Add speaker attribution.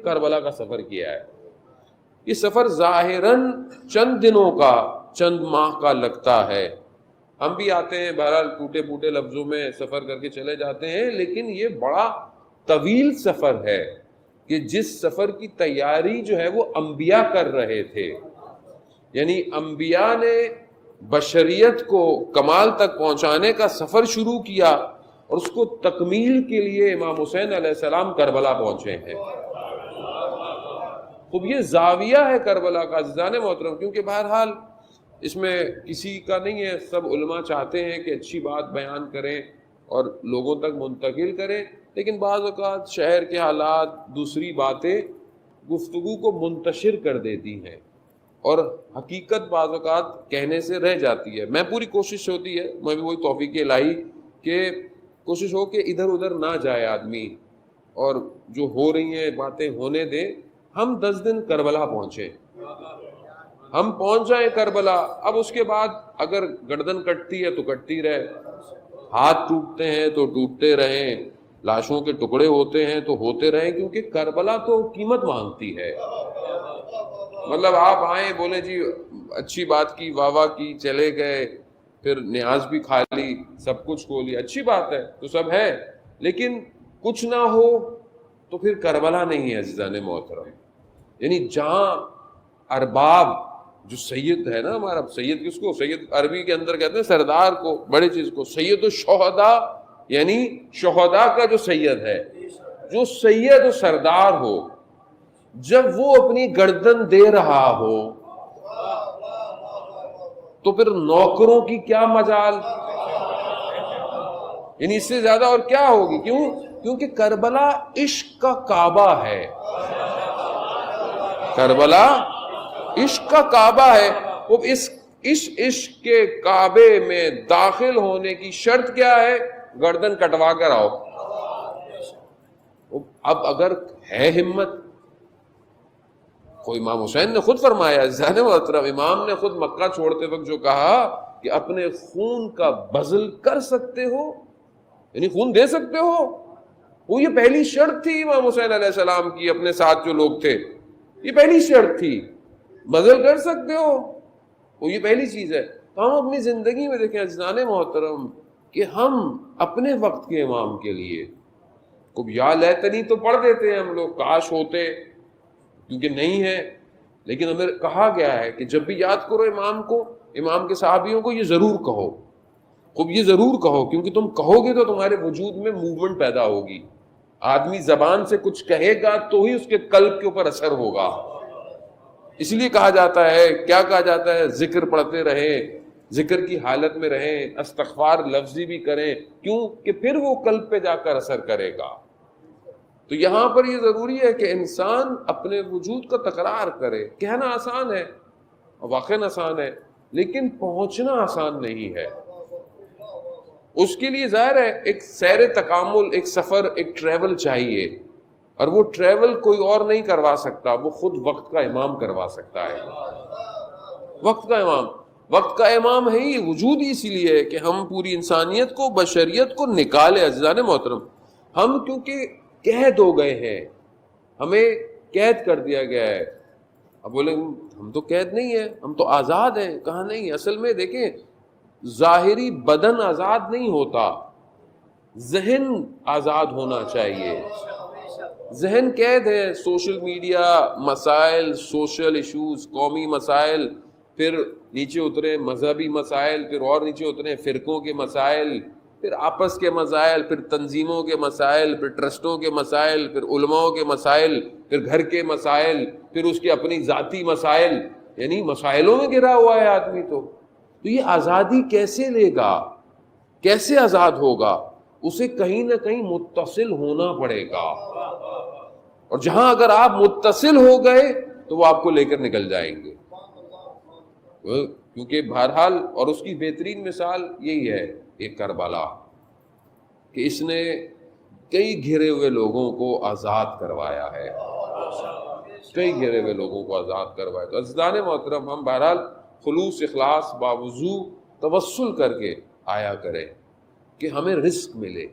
Speaker 1: کربلا کا سفر کیا ہے. یہ سفر ظاہراً چند دنوں کا، چند ماہ کا لگتا ہے. ہم بھی آتے ہیں بہرحال ٹوٹے پھوٹے لفظوں میں سفر کر کے چلے جاتے ہیں، لیکن یہ بڑا طویل سفر ہے کہ جس سفر کی تیاری جو ہے وہ انبیاء کر رہے تھے. یعنی انبیاء نے بشریت کو کمال تک پہنچانے کا سفر شروع کیا، اور اس کو تکمیل کے لیے امام حسین علیہ السلام کربلا پہنچے ہیں. خوب یہ زاویہ ہے کربلا کا عزیزان محترم، کیونکہ بہرحال اس میں کسی کا نہیں ہے، سب علماء چاہتے ہیں کہ اچھی بات بیان کریں اور لوگوں تک منتقل کریں، لیکن بعض اوقات شہر کے حالات، دوسری باتیں گفتگو کو منتشر کر دیتی ہیں، اور حقیقت بعض اوقات کہنے سے رہ جاتی ہے. میں پوری کوشش ہوتی ہے، میں بھی وہی توفیق الہی کہ کوشش ہو کہ ادھر ادھر نہ جائے آدمی، اور جو ہو رہی ہیں باتیں ہونے دیں. ہم 10 دن کربلا پہنچے، ہم پہنچ جائیں کربلا. اب اس کے بعد اگر گردن کٹتی ہے تو کٹتی رہے، ہاتھ ٹوٹتے ہیں تو ٹوٹتے رہیں، لاشوں کے ٹکڑے ہوتے ہیں تو ہوتے رہیں، کیونکہ کربلا تو قیمت مانگتی ہے. مطلب آپ آئیں بولے جی اچھی بات کی، واہ واہ کی، چلے گئے، پھر نیاز بھی کھا لی، سب کچھ کھو لی، اچھی بات ہے تو سب ہے، لیکن کچھ نہ ہو تو پھر کربلا نہیں ہے عزیزان محترم. یعنی جہاں ارباب، جو سید ہے نا ہمارا، سید کس کو؟ سید عربی کے اندر کہتے ہیں سردار کو، بڑے چیز کو. سید الشہداء یعنی شہداء کا جو سید ہے، جو سید و سردار ہو، جب وہ اپنی گردن دے رہا ہو تو پھر نوکروں کی کیا مجال، یعنی اس سے زیادہ اور کیا ہوگی. کیونکہ کربلا عشق کا کعبہ ہے، کربلا عشق کا کعبہ ہے. وہ اس عشق کے کعبے میں داخل ہونے کی شرط کیا ہے؟ گردن کٹوا کر آؤ. اب اگر ہے ہمت، کو امام حسین نے خود فرمایا، عزیزان محترم، امام نے خود مکہ چھوڑتے وقت جو کہا کہ اپنے خون کا بذل کر سکتے ہو، یعنی خون دے سکتے ہو. وہ یہ پہلی شرط تھی امام حسین علیہ السلام کی، اپنے ساتھ جو لوگ تھے، یہ پہلی شرط تھی، بذل کر سکتے ہو، وہ یہ پہلی چیز ہے. تو ہم اپنی زندگی میں دیکھیں عزیزان محترم کہ ہم اپنے وقت کے امام کے لیے یا لیتنی تو پڑھ دیتے ہیں ہم لوگ، کاش ہوتے، کیونکہ نہیں ہے. لیکن ہمیں کہا گیا ہے کہ جب بھی یاد کرو امام کو، امام کے صحابیوں کو، یہ ضرور کہو، خوب یہ ضرور کہو، کیونکہ تم کہو گے تو تمہارے وجود میں موومنٹ پیدا ہوگی. آدمی زبان سے کچھ کہے گا تو ہی اس کے قلب کے اوپر اثر ہوگا. اس لیے کہا جاتا ہے، کیا کہا جاتا ہے؟ ذکر پڑھتے رہیں، ذکر کی حالت میں رہیں، استغفار لفظی بھی کریں. کیوں؟ کہ پھر وہ قلب پہ جا کر اثر کرے گا. تو یہاں پر یہ ضروری ہے کہ انسان اپنے وجود کا تکرار کرے. کہنا آسان ہے، واقعاً آسان ہے، لیکن پہنچنا آسان نہیں ہے. اس کے لیے ظاہر ہے ایک سیر تکامل، ایک سفر، ایک ٹریول چاہیے، اور وہ ٹریول کوئی اور نہیں کروا سکتا، وہ خود وقت کا امام کروا سکتا ہے. وقت کا امام، وقت کا امام ہے ہی، وجود ہی اسی لیے ہے کہ ہم پوری انسانیت کو، بشریت کو نکالے. عزیزان محترم، ہم کیونکہ قید ہو گئے ہیں، ہمیں قید کر دیا گیا ہے. اب بولے ہم تو قید نہیں ہیں، ہم تو آزاد ہیں. کہاں نہیں، اصل میں دیکھیں ظاہری بدن آزاد نہیں ہوتا، ذہن آزاد ہونا چاہیے. ذہن قید ہے، سوشل میڈیا، مسائل، سوشل ایشوز، قومی مسائل، پھر نیچے اترے مذہبی مسائل، پھر اور نیچے اترے فرقوں کے مسائل، پھر آپس کے مسائل، پھر تنظیموں کے مسائل، پھر ٹرسٹوں کے مسائل، پھر علماؤں کے مسائل، پھر گھر کے مسائل، پھر اس کی اپنی ذاتی مسائل. یعنی مسائلوں میں گھرا ہوا ہے آدمی. تو یہ آزادی کیسے لے گا، کیسے آزاد ہوگا؟ اسے کہیں نہ کہیں متصل ہونا پڑے گا، اور جہاں اگر آپ متصل ہو گئے تو وہ آپ کو لے کر نکل جائیں گے. کیونکہ بہرحال، اور اس کی بہترین مثال یہی ہے ایک کربلا، کہ اس نے کئی گھرے ہوئے لوگوں کو آزاد کروایا ہے، کئی گھرے ہوئے لوگوں کو آزاد کروایا. تو عزیزان محترم، ہم بہرحال خلوص، اخلاص، باوضو توسل کر کے آیا کریں کہ ہمیں رزق ملے.